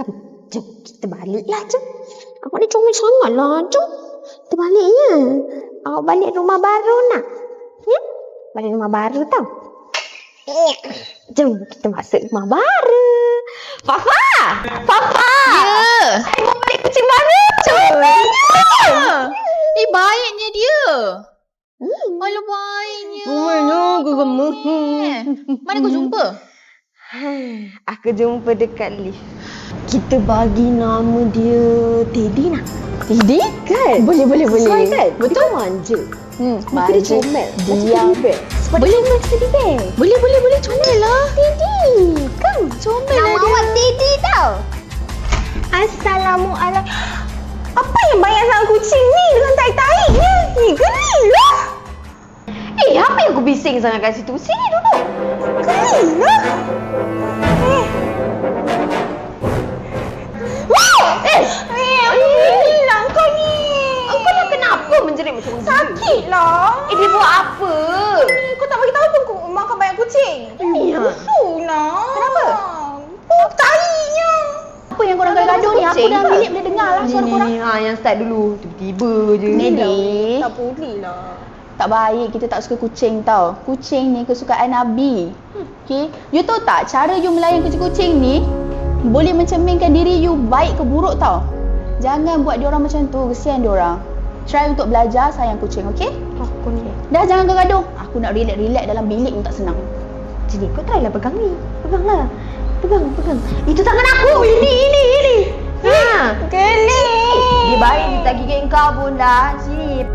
kamu. Jom, kita baliklah, jom. Awak ni comel sangatlah, jom. Kita balik ya. Awak balik rumah baru nak? Ya? Balik rumah baru tau. Jom, kita masuk rumah baru. Fafa! Fafa! Ya. Saya mau balik kucing baru. Comelnya. Baiknya dia. Alah baiknya. Comelnya aku gemuk. Mana kau jumpa? Aku jumpa dekat lift. Kita bagi nama dia Teddy nak. Teddy? Kan? Boleh. Sesuai kan? Betul. Dia manja. Muka dia Manja. comel. Diam. Boleh Teddy bear. Boleh. Comel lah. Teddy. Kan? Comel Nama lah dia. awak Teddy tau. Assalamualaikum. Apa yang banyak sangat kucing ni dengan tai-tainya? Gelilah. Apa yang aku bising sangat kat situ? Sini duduk. Gelilah. Hilang kau ni. Kau dah kenapa menjerit macam ni? Sakit lah. Dia buat apa? Kau tak bagi tahu pun kau makan banyak kucing. Busuklah. Kenapa? Tainya. Apa yang korang gaduh ni? Aku dalam bilik boleh dengar lah suara korang. Yang start dulu. Tiba-tiba je. Teddy. Tak boleh lah. Tak baik, kita tak suka kucing tau. Kucing ni kesukaan Nabi. Okay? You tahu tak, cara you melayan kucing-kucing ni boleh mencerminkan diri you baik ke buruk tau. Jangan buat diorang macam tu, kesian diorang. Try untuk belajar sayang kucing, okay? Aku ni. Dah jangan gaduh. Aku nak relax dalam bilik pun tak senang. Jadi kau try lah pegang ni. Peganglah. Pegang. Itu tangan aku. Ini. Ha. Geli. Dia baik dia tak gigit kau pun dah. Sini.